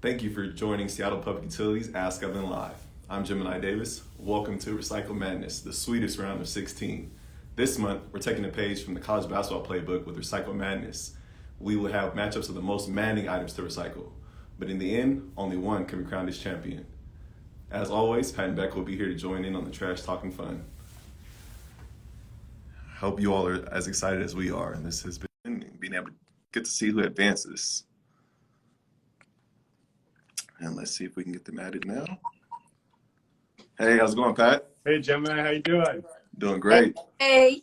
Thank you for joining Seattle Public Utilities Ask Evelyn Live. I'm Gemini Davis. Welcome to Recycle Madness, the sweetest round of 16. This month, we're taking a page from the college basketball playbook with Recycle Madness. We will have matchups of the most maddening items to recycle, but in the end, only one can be crowned as champion. As always, Pat and Beck will be here to join in on the trash talking fun. I hope you all are as excited as we are, and this has been being able to get to see who advances. And let's see if we can get them added now. Hey, how's it going, Pat? Hey, Gemini, how you doing? Doing great. Hey,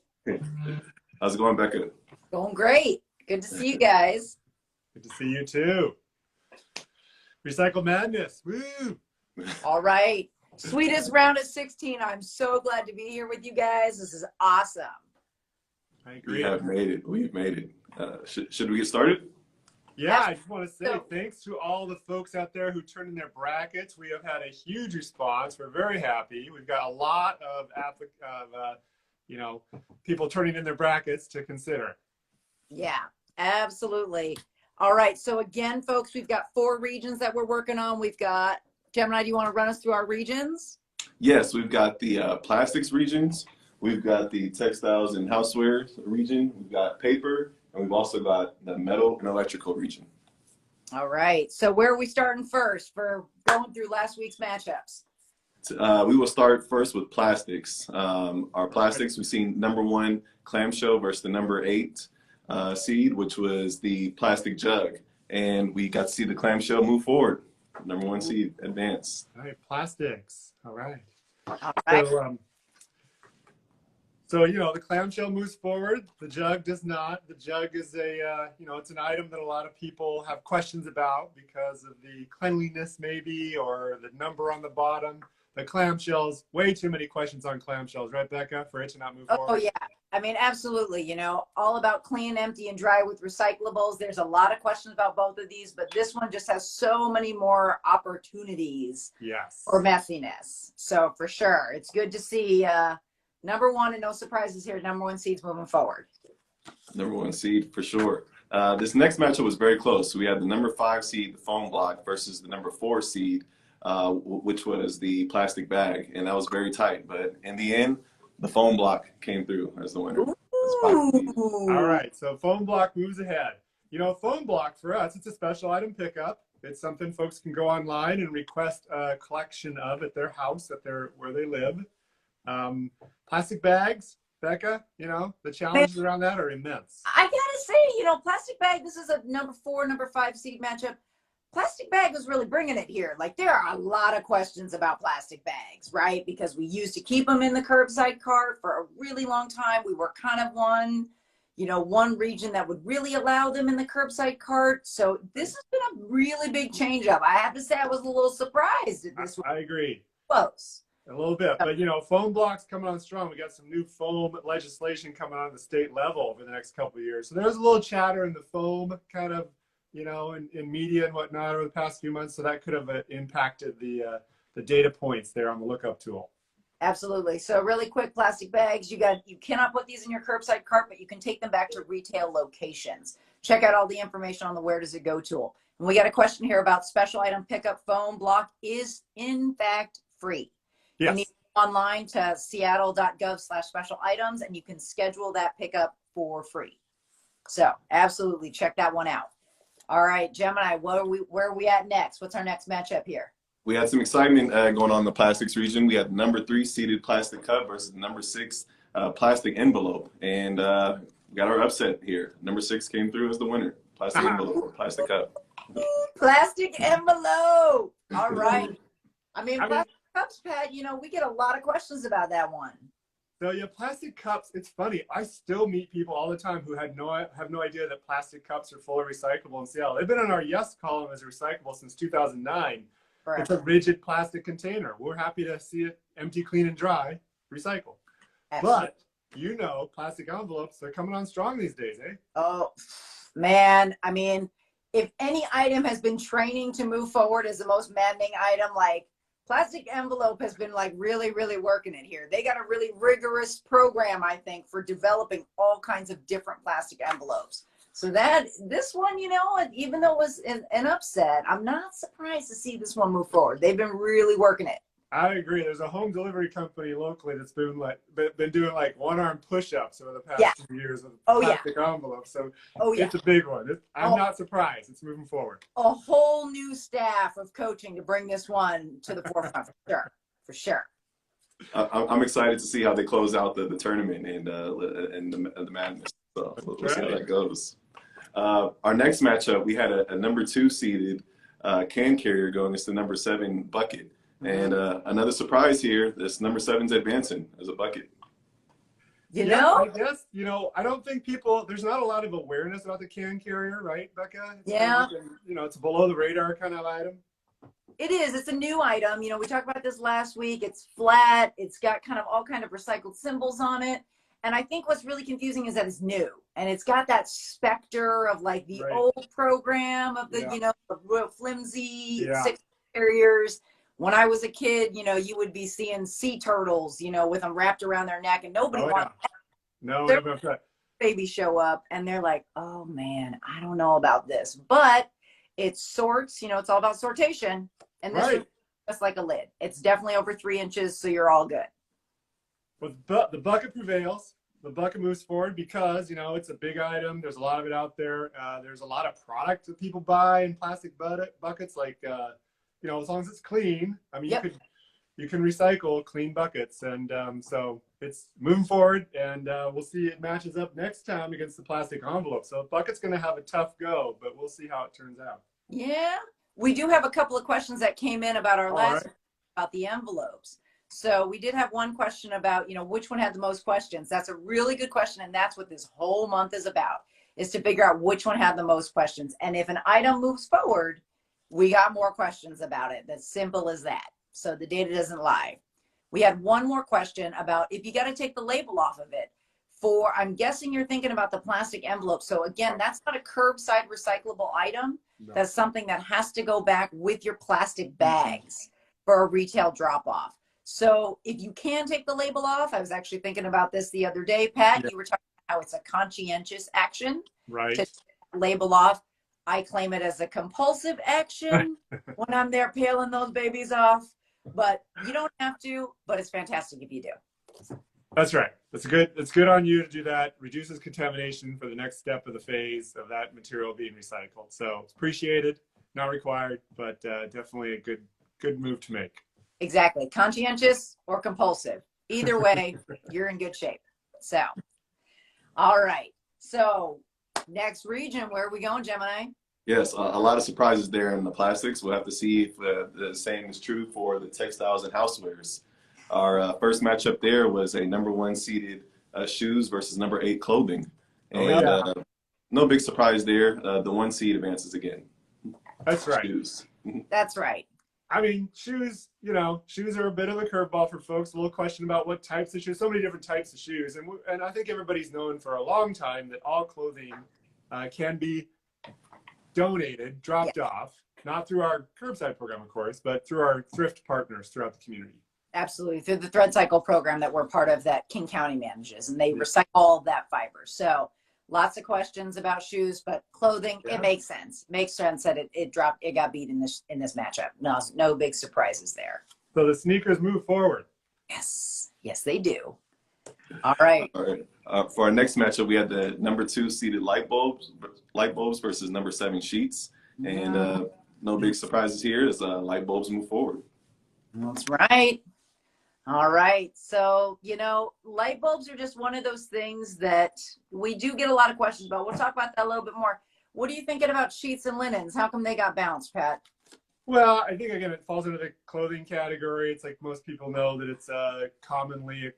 How's it going, Becca? going great. Good to see you guys. Good to see you too. Recycle Madness, woo! All right. Sweetest round of 16. I'm so glad to be here with you guys. This is awesome. I agree. We have made it. We've made it. Should we get started? Yeah, I just want to say thanks to all the folks out there who turned in their brackets. We have had a huge response. We're very happy. We've got a lot of people turning in their brackets to consider. Yeah, absolutely. All right. So again, folks, we've got 4 regions that we're working on. We've got, Gemini, do you want to run us through our regions? Yes, we've got the plastics regions. We've got the textiles and housewares region. We've got paper. And we've also got the metal and electrical region. All right. So where are we starting first for going through last week's matchups? We will start first with plastics. Our plastics, we've seen number 1 clamshell versus the number 8 seed, which was the plastic jug. And we got to see the clamshell move forward. Number 1 seed advance. All right, plastics. All right. All right. So, the clamshell moves forward. The jug does not. The jug is it's an item that a lot of people have questions about because of the cleanliness maybe or the number on the bottom. The clamshells, way too many questions on clamshells, right, Becca, for it to not move forward? Oh, yeah. I mean, absolutely. All about clean, empty, and dry with recyclables. There's a lot of questions about both of these, but this one just has so many more opportunities for messiness. So for sure, it's good to see number 1, and no surprises here, number 1 seeds moving forward. Number 1 seed for sure. This next matchup was very close. So we had the number 5 seed, the foam block, versus the number 4 seed, which was the plastic bag. And that was very tight. But in the end, the foam block came through as the winner. All right, so foam block moves ahead. Foam block for us, it's a special item pickup. It's something folks can go online and request a collection of at their house, where they live. Plastic bags, Becca, the challenges around that are immense. I gotta say, plastic bag, this is a number 4, number 5 seed matchup. Plastic bag was really bringing it here. Like, there are a lot of questions about plastic bags, right? Because we used to keep them in the curbside cart for a really long time. We were kind of one region that would really allow them in the curbside cart. So this has been a really big change up. I have to say I was a little surprised at this one. I agree. Close. A little bit, but foam blocks coming on strong. We got some new foam legislation coming on the state level over the next couple of years. So there's a little chatter in the foam kind of, in media and whatnot over the past few months. So that could have impacted the data points there on the lookup tool. Absolutely. So really quick, plastic bags, you cannot put these in your curbside cart, but you can take them back to retail locations. Check out all the information on the Where Does It Go tool. And we got a question here about special item pickup. Foam block is in fact free. Yes. You need to go online to seattle.gov/special items, and you can schedule that pickup for free. So absolutely check that one out. All right, Gemini, where are we at next? What's our next matchup here? We had some excitement going on in the plastics region. We had number 3 seeded plastic cup versus number 6 plastic envelope. And we got our upset here. Number 6 came through as the winner. Plastic envelope, plastic cup. Plastic envelope. All right. Plastic cups, Pat, we get a lot of questions about that one. So yeah, plastic cups, it's funny. I still meet people all the time who have no idea that plastic cups are fully recyclable in Seattle. They've been on our yes column as recyclable since 2009. Right. It's a rigid plastic container. We're happy to see it empty, clean, and dry, recycle. Absolutely. But plastic envelopes, they're coming on strong these days, eh? Oh, man. If any item has been training to move forward as the most maddening item, like plastic envelope has been really, really working it here. They got a really rigorous program, I think, for developing all kinds of different plastic envelopes. So this one, even though it was an upset, I'm not surprised to see this one move forward. They've been really working it. I agree. There's a home delivery company locally that's been doing like one-arm push-ups over the past 2 years with plastic envelopes. So it's a big one. I'm not surprised. It's moving forward. A whole new staff of coaching to bring this one to the forefront for sure. I'm excited to see how they close out the tournament and the madness. So we'll see how that goes. Our next matchup, we had a number 2 seeded can carrier going against the number 7 bucket. And another surprise here, this number 7's advancing as a bucket. I guess, I don't think there's not a lot of awareness about the can carrier, right, Becca? It's a below the radar kind of item. It is. It's a new item. We talked about this last week. It's flat. It's got all kind of recycled symbols on it. And I think what's really confusing is that it's new. And it's got that specter of like the old program of the, the real flimsy 6 carriers. When I was a kid, you would be seeing sea turtles, with them wrapped around their neck, and nobody wanted that. No, babies show up and they're like, oh man, I don't know about this, but it sorts, it's all about sortation. And this is just like a lid. It's definitely over 3 inches, so you're all good. But the bucket prevails. The bucket moves forward because, it's a big item. There's a lot of it out there. There's a lot of product that people buy in plastic buckets, like, as long as it's clean. I mean, you can recycle clean buckets. And so it's moving forward, and we'll see it matches up next time against the plastic envelope. So the bucket's going to have a tough go, but we'll see how it turns out. Yeah. We do have a couple of questions that came in about our about the envelopes. So we did have one question about, which one had the most questions. That's a really good question. And that's what this whole month is about, is to figure out which one had the most questions. And if an item moves forward, we got more questions about it. That's simple as that. So the data doesn't lie. We had one more question about if you got to take the label off of it I'm guessing you're thinking about the plastic envelope. So again, that's not a curbside recyclable item. No. That's something that has to go back with your plastic bags for a retail drop off. So if you can take the label off, I was actually thinking about this the other day, Pat, you were talking about how it's a conscientious action to take the label off. I claim it as a compulsive action when I'm there peeling those babies off, but you don't have to, but it's fantastic if you do. That's right. It's good on you to do that. Reduces contamination for the next step of the phase of that material being recycled. So it's appreciated, not required, but definitely a good move to make. Exactly. Conscientious or compulsive. Either way, you're in good shape. So, all right. So next region, where are we going, Gemini? Yes, a lot of surprises there in the plastics. We'll have to see if the same is true for the textiles and housewares. Our first matchup there was a number 1 seeded shoes versus number 8 clothing. And no big surprise there. The 1 seed advances again. That's right. Shoes. That's right. I mean, shoes are a bit of a curveball for folks. A little question about what types of shoes, so many different types of shoes. And I think everybody's known for a long time that all clothing can be donated, dropped off, not through our curbside program, of course, but through our thrift partners throughout the community. Absolutely. Through the Thread Cycle program that we're part of that King County manages, and they recycle all of that fiber. So lots of questions about shoes, but clothing, it makes sense. Makes sense that it got beat in this matchup. No big surprises there. So the sneakers move forward. Yes, they do. All right. All right. For our next matchup, we had the number 2 seeded light bulbs versus number 7 sheets, and no big surprises here as light bulbs move forward. That's right. All right. So, light bulbs are just one of those things that we do get a lot of questions about. We'll talk about that a little bit more. What are you thinking about sheets and linens? How come they got bounced, Pat? Well, I think, again, it falls into the clothing category. It's like most people know that it's a commonly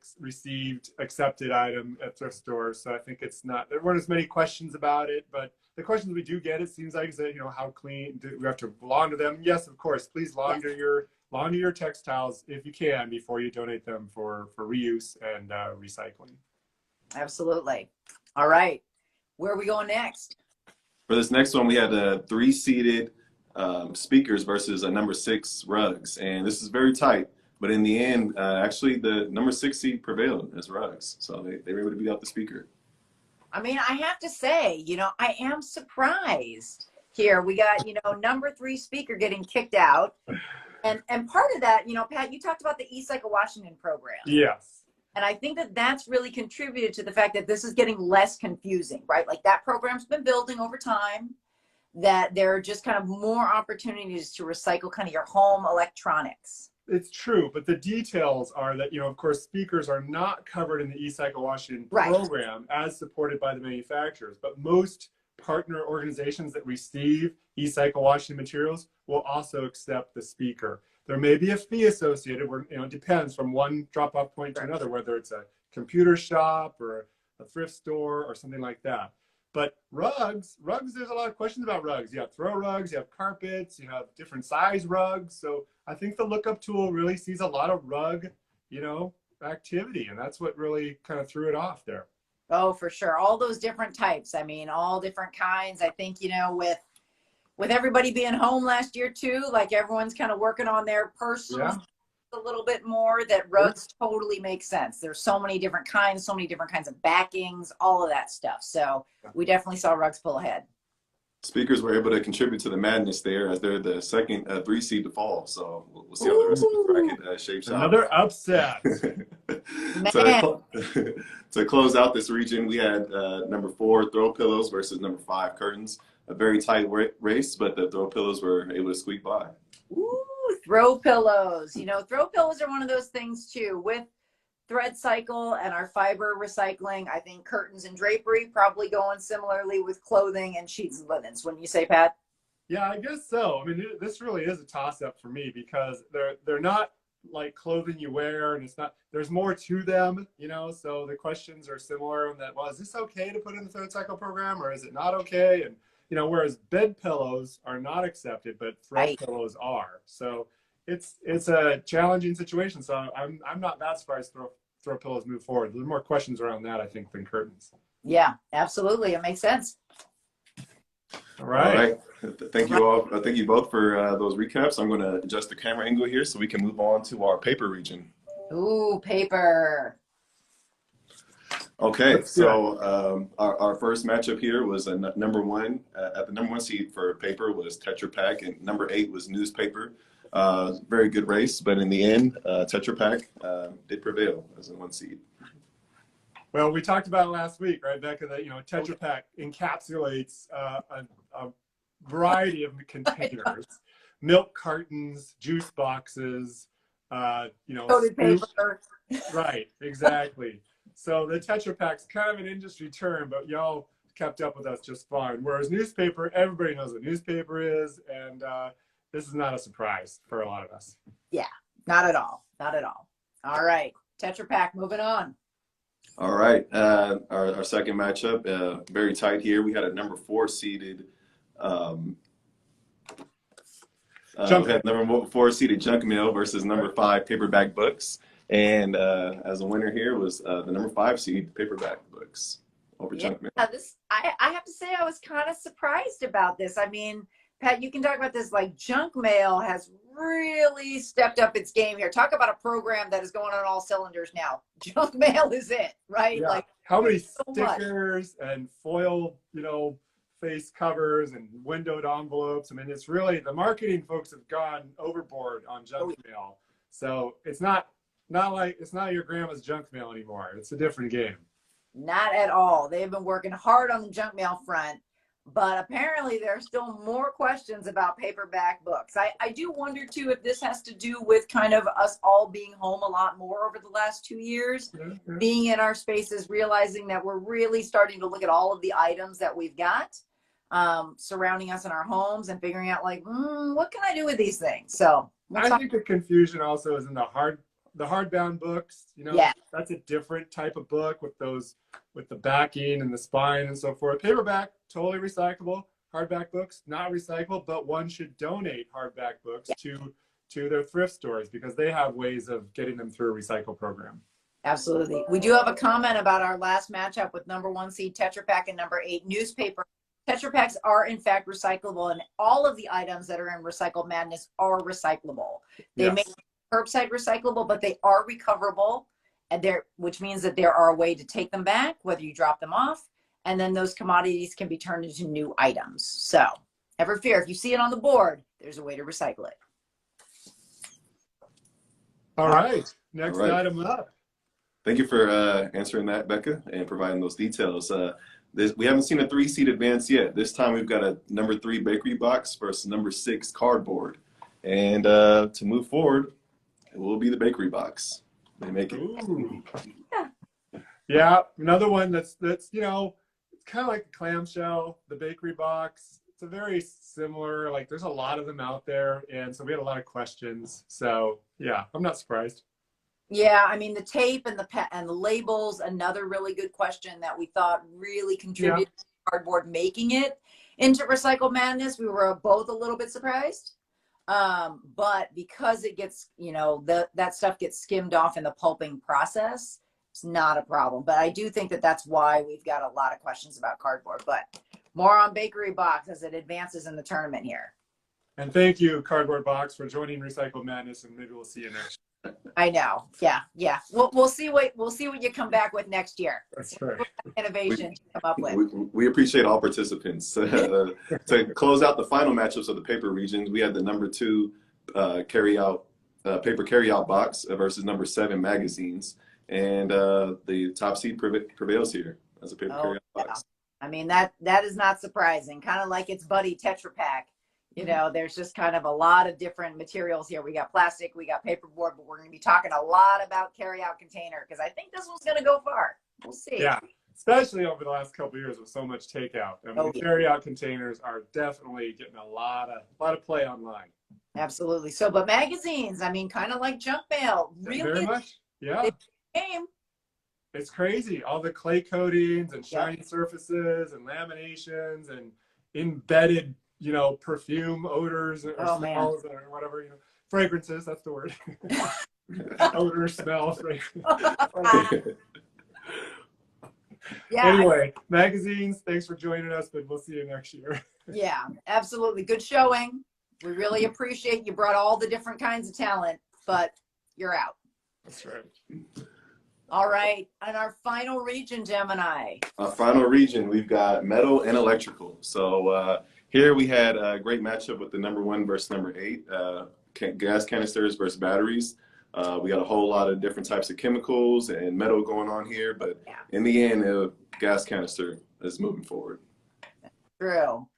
accepted item at thrift stores. So I think there weren't as many questions about it, but the questions we do get, it seems like, is that, how clean do we have to launder them? Yes, of course. Please launder your textiles if you can before you donate them for reuse and recycling. Absolutely. All right. Where are we going next? For this next one, we had a 3 seeded speakers versus a number 6 rugs. And this is very tight. But in the end, actually, the number 6 seed prevailed as rugs. So they were able to beat out the speaker. I mean, I have to say, you know, I am surprised here. We got, you know, number 3 speaker getting kicked out. And part of that, you know, Pat, you talked about the eCycle Washington program. Yes. And I think that that's really contributed to the fact that this is getting less confusing, right? Like that program's been building over time, that there are just kind of more opportunities to recycle kind of your home electronics. It's true, but the details are that, you know, of course, speakers are not covered in the eCycle Washington Right. program as supported by the manufacturers, but most partner organizations that receive eCycle Washington materials will also accept the speaker. There may be a fee associated where, you know, it depends from one drop-off point to another, whether it's a computer shop or a thrift store or something like that. But rugs, there's a lot of questions about rugs. You have throw rugs, you have carpets, you have different size rugs. So I think the lookup tool really sees a lot of rug, you know, activity. And that's what really kind of threw it off there. Oh, for sure. All those different types. I mean, all different kinds. I think, you know, with everybody being home last year too, like everyone's kind of working on their personal a little bit more, that rugs totally make sense. There's so many different kinds, so many different kinds of backings, all of that stuff. So we definitely saw rugs pull ahead. Speakers were able to contribute to the madness there as they're the second 3 seed to fall. So we'll see how the rest of the bracket shapes out. Another upset. To close out this region, we had number 4 throw pillows versus number 5 curtains. A very tight race, but the throw pillows were able to squeak by. Ooh, throw pillows. You know, throw pillows are one of those things too. With thread cycle and our fiber recycling, I think curtains and drapery probably going similarly with clothing and sheets and linens. Wouldn't you say, Pat? Yeah, I guess so. I mean, this really is a toss-up for me because they're not like clothing you wear, and it's not. There's more to them, you know. So the questions are similar. And that, well, is this okay to put in the thread cycle program, or is it not okay? And you know, whereas bed pillows are not accepted, but throw pillows are. So it's a challenging situation. So I'm not that surprised throw pillows move forward. There's more questions around that, I think, than curtains. Yeah, absolutely. It makes sense. All right. Thank you all. Thank you both for those recaps. I'm going to adjust the camera angle here so we can move on to our paper region. Ooh, paper. Okay, so our first matchup here was number 1. At the number 1 seed for paper was Tetra Pak, and number 8 was newspaper. Very good race, but in the end, Tetra Pak did prevail as a 1 seed. Well, we talked about it last week, right, Becca, that, you know, Tetra Pak encapsulates a variety of containers, milk cartons, juice boxes, you know, coated paper. Right, exactly. So the Tetra Pak's kind of an industry term, but y'all kept up with us just fine. Whereas newspaper, everybody knows what newspaper is, and this is not a surprise for a lot of us. Yeah, not at all. Not at all. All right, Tetra Pak, moving on. All right, our second matchup, very tight here. We had a number 4 seeded. We had number 4 seeded Junk Mail versus number 5 Paperback Books. And as a winner here was the number 5 seed Paperback Books over Junk Mail. I have to say I was kind of surprised about this. I mean, Pat, you can talk about this, like Junk Mail has really stepped up its game here. Talk about a program that is going on all cylinders now. Junk Mail is it, right? Yeah. Like how many stickers and foil, you know, face covers and windowed envelopes. I mean, it's really, the marketing folks have gone overboard on Junk Mail. So it's not your grandma's junk mail anymore. It's a different game. Not at all. They've been working hard on the junk mail front, but apparently there are still more questions about paperback books. I do wonder too if this has to do with kind of us all being home a lot more over the last 2 years, being in our spaces, realizing that we're really starting to look at all of the items that we've got surrounding us in our homes and figuring out like, what can I do with these things? So I think the confusion also is in the hardbound books. You know, that's a different type of book with the backing and the spine and so forth. Paperback, totally recyclable. Hardback books, not recyclable, but one should donate hardback books to their thrift stores because they have ways of getting them through a recycle program. Absolutely. We do have a comment about our last matchup with number 1 seed Tetra Pak and number 8 newspaper. Tetra Paks are in fact recyclable, and all of the items that are in Recycle Madness are recyclable. They may be curbside recyclable, but they are recoverable, and which means that there are a way to take them back, whether you drop them off, and then those commodities can be turned into new items. So never fear, if you see it on the board, there's a way to recycle it. All right, next All right. item up. Thank you for answering that, Becca, and providing those details. We haven't seen a 3-seed advance yet. This time we've got a number 3 bakery box versus number 6 cardboard. And to move forward, it will be the bakery box. They make it. Ooh. Yeah, another one that's you know, it's kind of like a clamshell, the bakery box. It's a very similar, like there's a lot of them out there, and so we had a lot of questions. So yeah, I'm not surprised. Yeah, I mean the tape and the labels, another really good question that we thought really contributed to cardboard making it into Recycle Madness. We were both a little bit surprised. But because it gets, you know, that stuff gets skimmed off in the pulping process, it's not a problem. But I do think that that's why we've got a lot of questions about cardboard. But more on bakery box as it advances in the tournament here. And thank you, Cardboard Box, for joining Recycle Madness, and maybe we'll see you next year. I know. Yeah. We'll see what you come back with next year. That's right. Innovation to come up with. We appreciate all participants. To close out the final matchups of the paper regions, we had the number 2 paper carryout box versus number 7 magazines, and the top seed prevails here as a paper carryout box. I mean that is not surprising. Kind of like its buddy Tetra Pak. You know, there's just kind of a lot of different materials here. We got plastic, we got paperboard, but we're going to be talking a lot about carryout container because I think this one's going to go far. We'll see. Yeah, especially over the last couple of years with so much takeout. I mean, carryout containers are definitely getting a lot of play online. Absolutely. So, but magazines, I mean, kind of like junk mail, really very much. Yeah. Game. It's crazy. All the clay coatings and shiny surfaces and laminations and embedded, you know, perfume odors or smells or whatever, you know, fragrances, that's the word. Odor, smell, fragrance. Anyway, magazines, thanks for joining us, but we'll see you next year. Yeah, absolutely. Good showing. We really appreciate you brought all the different kinds of talent, but you're out. That's right. All right. And our final region, Gemini. Our final region, we've got metal and electrical. So here we had a great matchup with the number 1 versus number 8, gas canisters versus batteries. We got a whole lot of different types of chemicals and metal going on here, but in the end, gas canister is moving forward. True.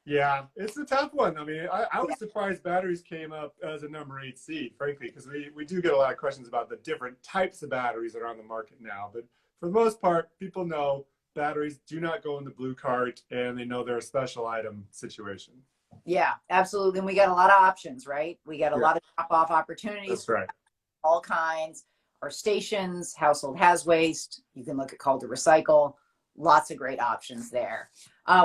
Yeah, it's a tough one. I mean, I was surprised batteries came up as a number 8 seed, frankly, because we do get a lot of questions about the different types of batteries that are on the market now. But for the most part, people know batteries do not go in the blue cart, and they know they're a special item situation. Yeah, absolutely. And we got a lot of options, right? We got a lot of drop-off opportunities. That's right. All kinds. Our stations, household has waste. You can look at Call to Recycle. Lots of great options there.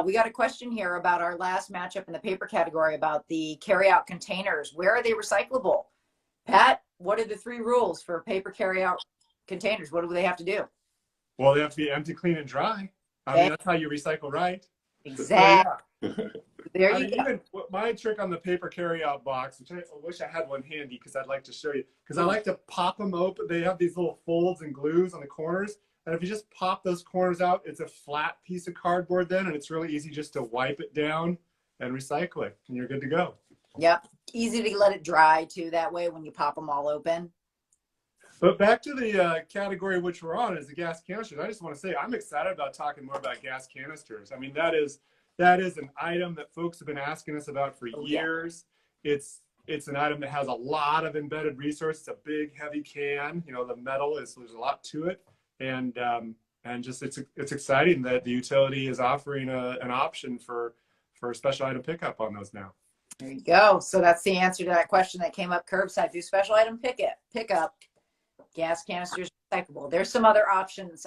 We got a question here about our last matchup in the paper category about the carryout containers. Where are they recyclable? Pat, what are the 3 rules for paper carryout containers? What do they have to do? Well, they have to be empty, clean, and dry. I mean, that's how you recycle right. Exactly. So, There you go. Even my trick on the paper carryout box, which I wish I had one handy because I'd like to show you, because I like to pop them open. They have these little folds and glues on the corners. And if you just pop those corners out, it's a flat piece of cardboard then, and it's really easy just to wipe it down and recycle it, and you're good to go. Yep. Easy to let it dry, too, that way when you pop them all open. But back to the category which we're on is the gas canisters. I just want to say I'm excited about talking more about gas canisters. I mean, that is an item that folks have been asking us about for years. It's an item that has a lot of embedded resources. It's a big, heavy can. You know, the metal there's a lot to it. And just it's exciting that the utility is offering an option for a special item pickup on those now. There you go. So that's the answer to that question that came up curbside. Do special item pickup, gas canisters recyclable. There's some other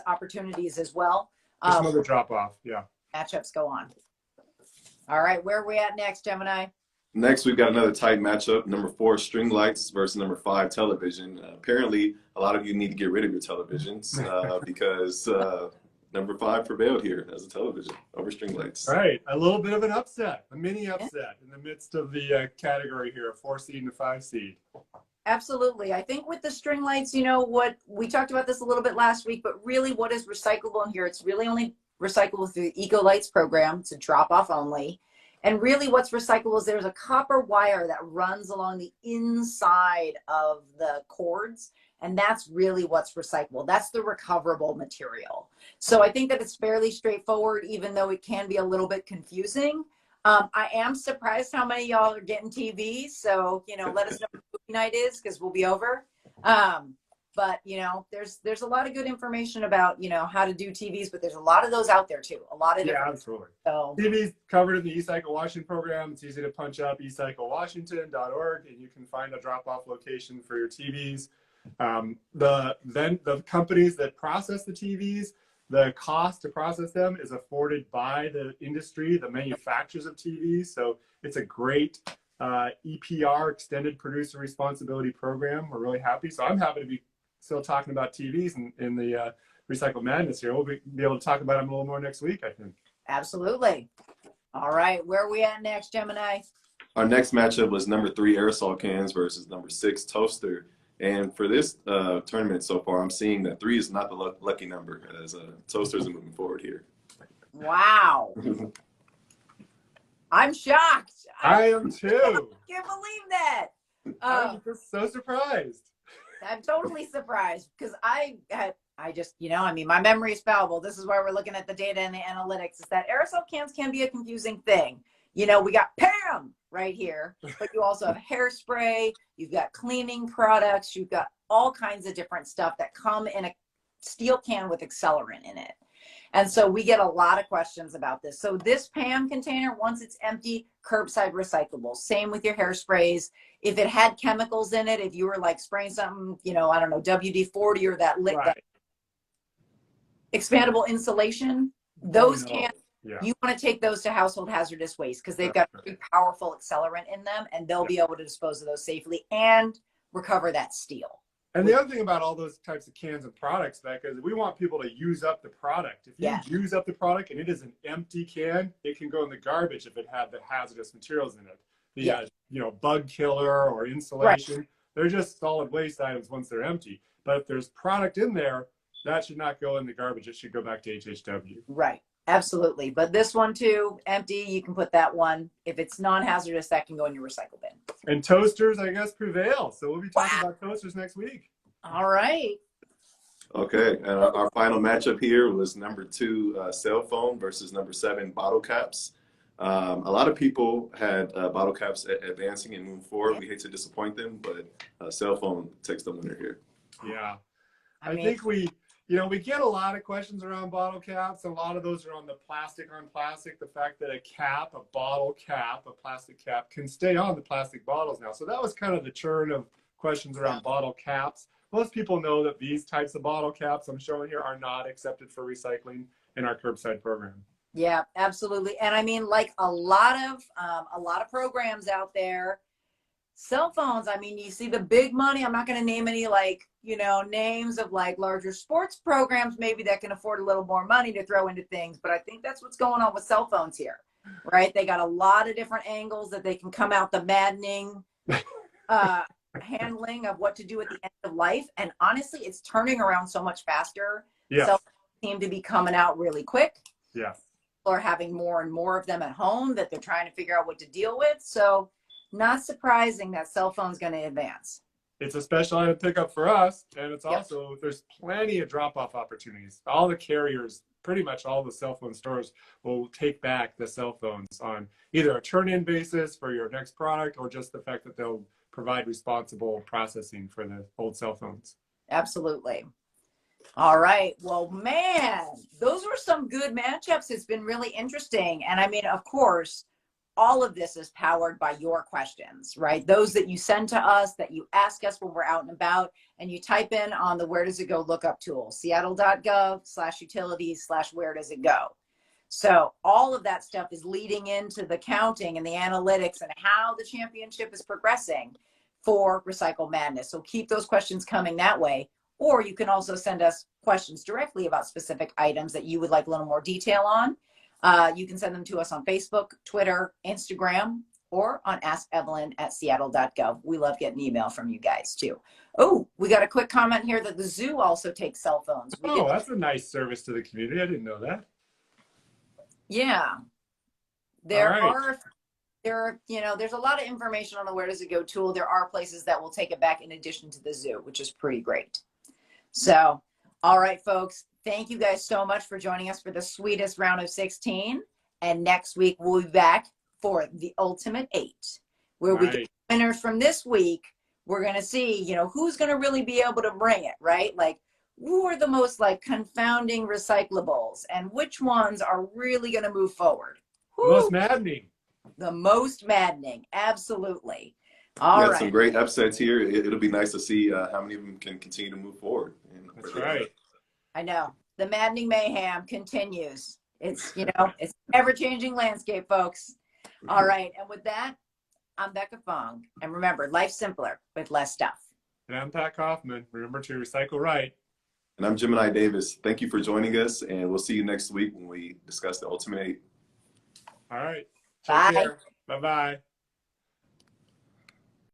opportunities as well. Some other drop off, yeah. Matchups go on. All right, where are we at next, Gemini? Next, we've got another tight matchup. Number 4, string lights versus number 5, television. Apparently, a lot of you need to get rid of your televisions because number 5 prevailed here as a television over string lights. Right, a little bit of an upset, a mini upset in the midst of the category here, a 4 seed and a 5 seed. Absolutely. I think with the string lights, you know what, we talked about this a little bit last week, but really what is recyclable in here? It's really only recyclable through the EcoLights program. It's a drop-off only. And really what's recyclable is there's a copper wire that runs along the inside of the cords. And that's really what's recyclable. That's the recoverable material. So I think that it's fairly straightforward, even though it can be a little bit confusing. I am surprised how many of y'all are getting TVs. So, you know, let us know what movie night is, because we'll be over. But, you know, there's a lot of good information about, you know, how to do TVs, but there's a lot of those out there too. A lot of different. Yeah, absolutely. So TVs covered in the eCycle Washington program. It's easy to punch up ecyclewashington.org, and you can find a drop-off location for your TVs. The companies that process the TVs, the cost to process them is afforded by the industry, the manufacturers of TVs. So it's a great EPR, Extended Producer Responsibility Program. We're really happy. So I'm happy to be still talking about TVs in the Recycle Madness here. We'll be able to talk about them a little more next week, I think. absolutely. All right, where are we at next, Gemini? Our next matchup was number 3 aerosol cans versus number 6 toaster. And for this tournament so far, I'm seeing that 3 is not the lucky number, as toasters are moving forward here. Wow. I'm shocked. I am too. Can't believe that. I'm just so surprised. I'm totally surprised because I just, you know, I mean, my memory is fallible. This is why we're looking at the data and the analytics, is that aerosol cans can be a confusing thing. You know, we got PAM right here, but you also have hairspray, you've got cleaning products, you've got all kinds of different stuff that come in a steel can with accelerant in it. And so we get a lot of questions about this. So this PAM container, once it's empty, curbside recyclable. Same with your hairsprays. If it had chemicals in it, if you were like spraying something, you know, I don't know, WD-40 or that that expandable insulation, those cans, you want to take those to household hazardous waste because they've got a pretty powerful accelerant in them, and they'll be able to dispose of those safely and recover that steel. And the other thing about all those types of cans and products, Becca, is we want people to use up the product. If you use up the product and it is an empty can, it can go in the garbage if it had the hazardous materials in it. You know, bug killer or insulation. They're just solid waste items once they're empty. But if there's product in there, that should not go in the garbage. It should go back to HHW. Right. Absolutely. But this one too, empty, you can put that one. If it's non-hazardous, that can go in your recycle bin. And toasters, I guess, prevail. So we'll be talking about toasters next week. All right. Okay, and our final matchup here was number 2 cell phone versus number 7 bottle caps. A lot of people had bottle caps advancing and moving forward. We hate to disappoint them, but cell phone takes the winner here. Yeah. I think we get a lot of questions around bottle caps. A lot of those are on the plastic on plastic. The fact that a bottle cap, a plastic cap can stay on the plastic bottles now. So that was kind of the churn of questions around bottle caps. Most people know that these types of bottle caps I'm showing here are not accepted for recycling in our curbside program. Yeah, absolutely. And I mean, like a lot of programs out there, cell phones, I mean, you see the big money. I'm not going to name any, like, you know, names of like larger sports programs maybe that can afford a little more money to throw into things. But I think that's what's going on with cell phones here, right? They got a lot of different angles that they can come out, the maddening handling of what to do at the end of life. And honestly, it's turning around so much faster. Yes. Cell phones seem to be coming out really quick. Yes. People are having more and more of them at home that they're trying to figure out what to deal with. So not surprising that cell phone's going to advance. It's a special item pickup for us, and it's also, there's plenty of drop-off opportunities. All the carriers, pretty much all the cell phone stores will take back the cell phones on either a turn-in basis for your next product or just the fact that they'll provide responsible processing for the old cell phones. Absolutely. All right. Well, man, those were some good matchups. It's been really interesting. And I mean, of course, all of this is powered by your questions, right? Those that you send to us, that you ask us when we're out and about, and you type in on the Where Does It Go lookup tool, seattle.gov/utilities/where does it go. So all of that stuff is leading into the counting and the analytics and how the championship is progressing for Recycle Madness. So keep those questions coming that way. Or you can also send us questions directly about specific items that you would like a little more detail on. You can send them to us on Facebook, Twitter, Instagram, or on askevelyn@seattle.gov. We love getting email from you guys too. Oh, we got a quick comment here that the zoo also takes cell phones. That's a nice service to the community. I didn't know that. Yeah. All right. There's a lot of information on the Where Does It Go tool. There are places that will take it back in addition to the zoo, which is pretty great. So, all right, folks, thank you guys so much for joining us for the sweetest round of 16. And next week, we'll be back for the ultimate 8, where we get winners from this week. We're going to see, who's going to really be able to bring it, right? Like, who are the most like confounding recyclables and which ones are really going to move forward? The most maddening. The most maddening. Absolutely. We All had right. some great upsets here. It'll be nice to see how many of them can continue to move forward. That's right. I know. The maddening mayhem continues. It's, it's ever-changing landscape, folks. All right. And with that, I'm Becca Fong. And remember, life's simpler with less stuff. And I'm Pat Kaufman. Remember to recycle right. And I'm Gemini Davis. Thank you for joining us, and we'll see you next week when we discuss the Ultimate 8. All right. Bye. Take care. Bye-bye.